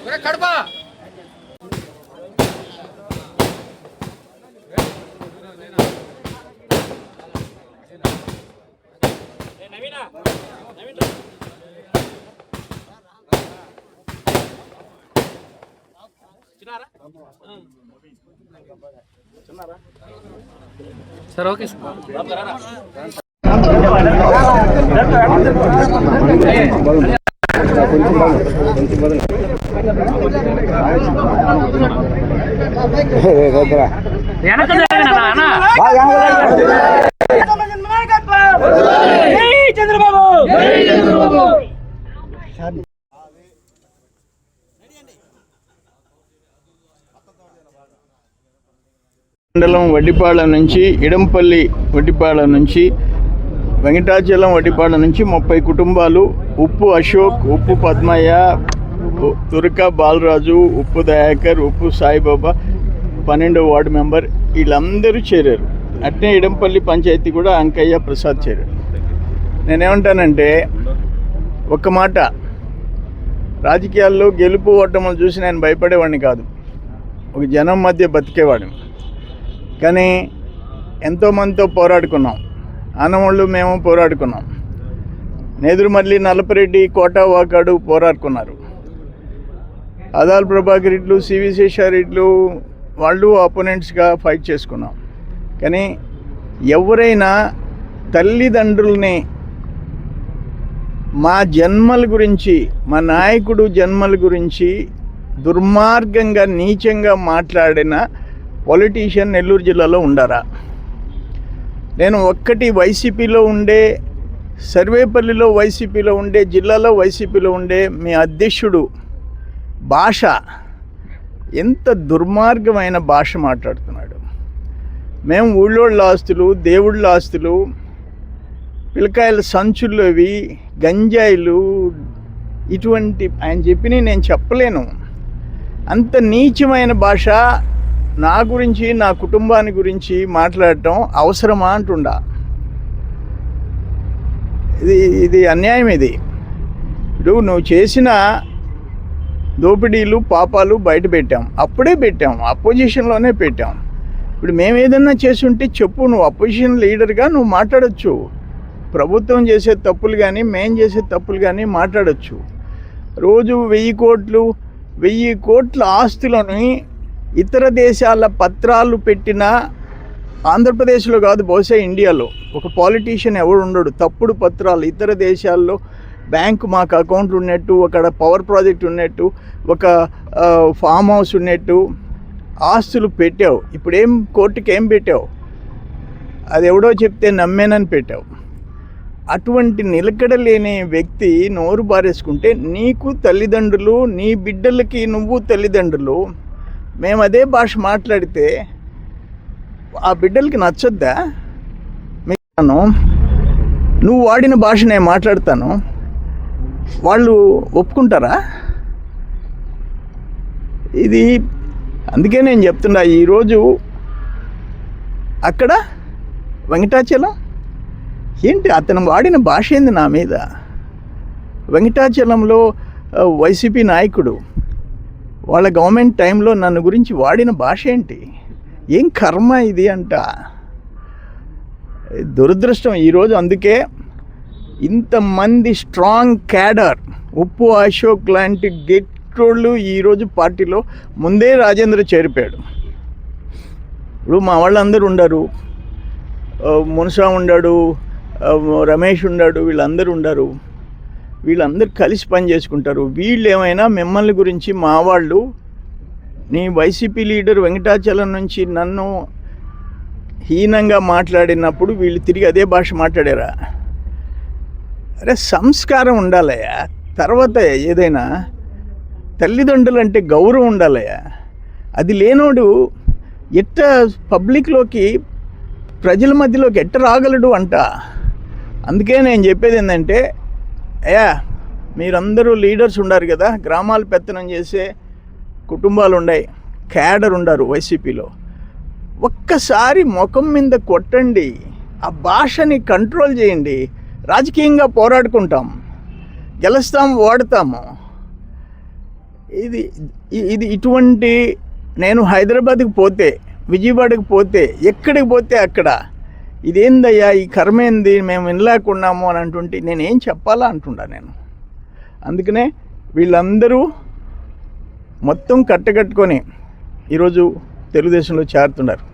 Kadapa sir okay మండలం వడ్డిపాళెం నుంచి ఇడంపల్లి వడ్డిపాళెం నుంచి వెంకటాచలం వడ్డిపాళెం నుంచి 30 కుటుంబాలు ఉప్పు అశోక్, ఉప్పు పద్మయ్య, తురక బాలరాజు, ఉప్పు దయాకర్, ఉప్పు సాయిబాబా 12వ వార్డు మెంబర్ వీళ్ళందరూ చేరారు. అట్నే ఇడంపల్లి పంచాయతీ కూడా అంకయ్య ప్రసాద్ చేరారు. నేనేమంటానంటే ఒక్క మాట, రాజకీయాల్లో గెలుపు ఓటములు చూసి నేను భయపడేవాడిని కాదు, ఒక జనం మధ్య బతికేవాడిని. కానీ ఎంతోమందితో పోరాడుకున్నాం, ఆనవాళ్ళు మేము పోరాడుకున్నాం, నేదురుమల్లి నల్లపరెడ్డి, కోట వాకాడు పోరాడుకున్నారు, ఆదాల్ ప్రభాకర్ రెడ్లు, సివి శేషారెడ్లు వాళ్ళు అపోనెంట్స్గా ఫైట్ చేసుకున్నాం. కానీ ఎవరైనా తల్లిదండ్రుల్ని మా జన్మల గురించి, మా నాయకుడు జన్మల గురించి దుర్మార్గంగా నీచంగా మాట్లాడిన పొలిటీషియన్ నెల్లూరు జిల్లాలో ఉండారా? నేను ఒక్కటి వైసీపీలో ఉండే, సర్వేపల్లిలో వైసీపీలో ఉండే, జిల్లాలో వైసీపీలో ఉండే మీ అధ్యక్షుడు భాష ఎంత దుర్మార్గమైన భాష మాట్లాడుతున్నాడు. మేము ఊళ్ళోళ్ళ ఆస్తులు, దేవుళ్ళ ఆస్తులు, పిల్లకాయల సంచులు, అవి గంజాయిలు, ఇటువంటి ఆయన చెప్పినవి నేను చెప్పలేను. అంత నీచమైన భాష నా గురించి, నా కుటుంబాన్ని గురించి మాట్లాడటం అవసరమా అంటుండా? ఇది అన్యాయం. ఇది ఇప్పుడు నువ్వు చేసిన దోపిడీలు, పాపాలు బయట పెట్టాం, అప్పుడే పెట్టాం, అపోజిషన్లోనే పెట్టాం. ఇప్పుడు మేము ఏదన్నా చేసుంటే చెప్పు, నువ్వు అపోజిషన్ లీడర్గా నువ్వు మాట్లాడచ్చు. ప్రభుత్వం చేసే తప్పులు కానీ, మేం చేసే తప్పులు కానీ మాట్లాడచ్చు. రోజు 1000 కోట్ల ఆస్తులని ఇతర దేశాల పత్రాలు పెట్టిన, ఆంధ్రప్రదేశ్లో కాదు బహుశా ఇండియాలో ఒక పాలిటీషియన్ ఎవడు ఉండడు తప్పుడు పత్రాలు, ఇతర దేశాల్లో బ్యాంకు మాకు అకౌంట్ ఉన్నట్టు, అక్కడ పవర్ ప్రాజెక్ట్ ఉన్నట్టు, ఒక ఫామ్ హౌస్ ఉన్నట్టు ఆస్తులు పెట్టావు. ఇప్పుడేం కోర్టుకి ఏం పెట్టావు? అది ఎవడో చెప్తే నమ్మేనని పెట్టావు. అటువంటి నిలకడలేని వ్యక్తి నోరు బారేసుకుంటే నీకు తల్లిదండ్రులు, నీ బిడ్డలకి నువ్వు తల్లిదండ్రులు, మేము అదే భాష మాట్లాడితే ఆ బిడ్డలకి నచ్చొద్దా? నువ్వు వాడిన భాష నేను మాట్లాడతాను, వాళ్ళు ఒప్పుకుంటారా? ఇది అందుకే నేను చెప్తున్నా, ఈరోజు అక్కడ వెంకటాచలం ఏంటి, అతను వాడిన భాష ఏంది నా మీద? వెంకటాచలంలో వైసీపీ నాయకుడు వాళ్ళ గవర్నమెంట్ టైంలో నన్ను గురించి వాడిన భాష ఏంటి? ఏం కర్మ ఇది అంట. దురదృష్టం ఈరోజు. అందుకే ఇంతమంది స్ట్రాంగ్ క్యాడర్, ఉప్పు అశోక్ లాంటి గెట్టోళ్ళు ఈరోజు పార్టీలో ముందే రాజేంద్ర చేరిపోయాడు. ఇప్పుడు మా వాళ్ళందరూ ఉండరు, మున్సా ఉండాడు, రమేష్ ఉండాడు, వీళ్ళందరూ ఉండరు. వీళ్ళందరూ కలిసి పని చేసుకుంటారు. వీళ్ళు ఏమైనా మిమ్మల్ని గురించి, మా వాళ్ళు, నీ వైసీపీ లీడర్ వెంకటాచలం నుంచి నన్ను హీనంగా మాట్లాడినప్పుడు వీళ్ళు తిరిగి అదే భాష మాట్లాడారా? అరే సంస్కారం ఉండాలయ్యా. తర్వాత ఏదైనా తల్లిదండ్రులు అంటే గౌరవం ఉండాలయ్యా. అది లేనోడు ఎట్ట పబ్లిక్లోకి, ప్రజల మధ్యలోకి ఎట్ట రాగలడు అంట. అందుకే నేను చెప్పేది ఏంటంటే, అయ్యా మీరందరూ లీడర్స్ ఉండారు కదా, గ్రామాలు పెత్తనం చేసే కుటుంబాలు ఉన్నాయి, క్యాడర్ ఉండారు వైసీపీలో, ఒక్కసారి ముఖం మీద కొట్టండి, ఆ భాషని కంట్రోల్ చేయండి. రాజకీయంగా పోరాడుకుంటాం, గెలుస్తాం, ఓడతాము. ఇది ఇది ఇటువంటి నేను హైదరాబాద్కి పోతే, విజయవాడకి పోతే, ఎక్కడికి పోతే అక్కడ ఇదేందయ్యా ఈ కర్మ ఏంది, మేము వినలేకున్నాము అని అంటుంటే నేనేం చెప్పాలా అంటుండా నేను. అందుకనే వీళ్ళందరూ మొత్తం కట్టకట్టుకొని ఈరోజు తెలుగుదేశంలో చేరుతున్నారు.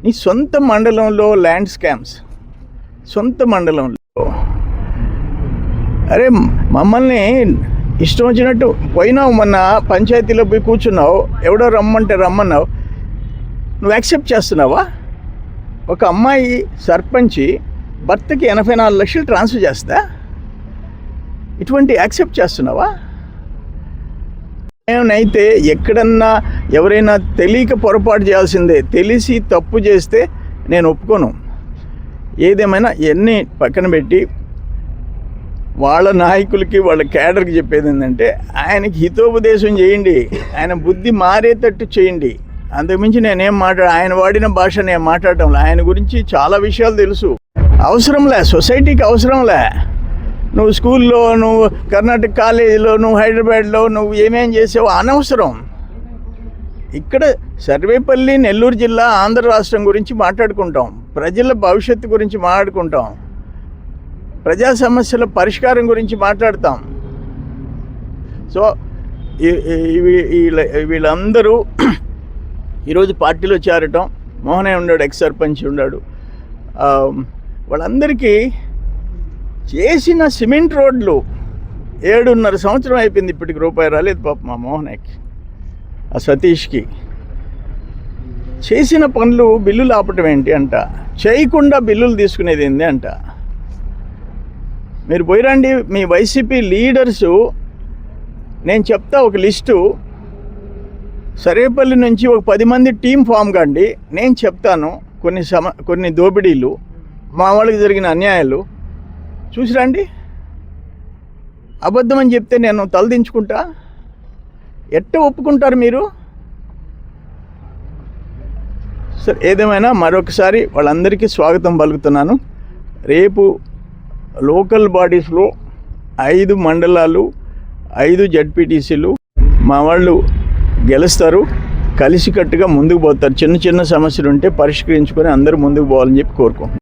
నీ సొంత మండలంలో ల్యాండ్ స్కామ్స్, సొంత మండలంలో. అరే మమ్మల్ని ఇష్టం వచ్చినట్టు పోయినావు, మొన్న పంచాయతీలో పోయి కూర్చున్నావు, ఎవడో రమ్మంటే రమ్మన్నావు, నువ్వు యాక్సెప్ట్ చేస్తున్నావా? ఒక అమ్మాయి సర్పంచి భర్తకి 84 లక్షలు ట్రాన్స్ఫర్ చేస్తా, ఇటువంటి యాక్సెప్ట్ చేస్తున్నావా? నేనైతే ఎక్కడన్నా ఎవరైనా తెలియక పొరపాటు చేయాల్సిందే, తెలిసి తప్పు చేస్తే నేను ఒప్పుకోను. ఏదేమైనా ఎన్ని పక్కన పెట్టి వాళ్ళ నాయకులకి వాళ్ళ క్యాడర్కి చెప్పేది ఏంటంటే ఆయనకి హితోపదేశం చేయండి, ఆయన బుద్ధి మారేటట్టు చేయండి. అంతకుమించి నేనేం ఆయన వాడిన భాష నేను మాట్లాడటంలే. ఆయన గురించి చాలా విషయాలు తెలుసు. అవసరంలే, సొసైటీకి అవసరంలే. నువ్వు స్కూల్లో, నువ్వు కర్ణాటక కాలేజీలో, నువ్వు హైదరాబాద్లో నువ్వు ఏమేం చేసావు అనవసరం. ఇక్కడ సర్వేపల్లి, నెల్లూరు జిల్లా, ఆంధ్ర రాష్ట్రం గురించి మాట్లాడుకుంటాం, ప్రజల భవిష్యత్తు గురించి మాట్లాడుకుంటాం, ప్రజా సమస్యల పరిష్కారం గురించి మాట్లాడతాం. సో వీళ్ళందరూ ఈరోజు పార్టీలో చేరటం, మోహనయ్య ఉన్నాడు, ఎక్స్ సర్పంచ్ ఉన్నాడు, వాళ్ళందరికీ చేసిన సిమెంట్ రోడ్లు 7.5 సంవత్సరం అయిపోయింది, ఇప్పటికి రూపాయి రాలేదు పాప మా మోహనయ్యకి, ఆ సతీష్కి. చేసిన పనులు బిల్లులు ఆపటం ఏంటి అంట, చేయకుండా బిల్లులు తీసుకునేది ఏంది అంట. మీరు పోయిరండి, మీ వైసీపీ లీడర్సు, నేను చెప్తా ఒక లిస్టు, సర్వేపల్లి నుంచి ఒక 10 మంది టీం ఫామ్ కండి, నేను చెప్తాను కొన్ని దోపిడీలు, మా వాళ్ళకి జరిగిన అన్యాయాలు చూసిరండి. అబద్ధం అని చెప్తే నేను తలదించుకుంటా? ఎట్ట ఒప్పుకుంటారు మీరు? సరే, ఏదేమైనా మరొకసారి వాళ్ళందరికీ స్వాగతం పలుకుతున్నాను. రేపు లోకల్ బాడీస్లో 5 మండలాలు, 5 జడ్పీటీసీలు మా వాళ్ళు గెలుస్తారు, కలిసికట్టుగా ముందుకు పోతారు. చిన్న చిన్న సమస్యలు ఉంటే పరిష్కరించుకొని అందరూ ముందుకు పోవాలని చెప్పి కోరుకుంటున్నాను.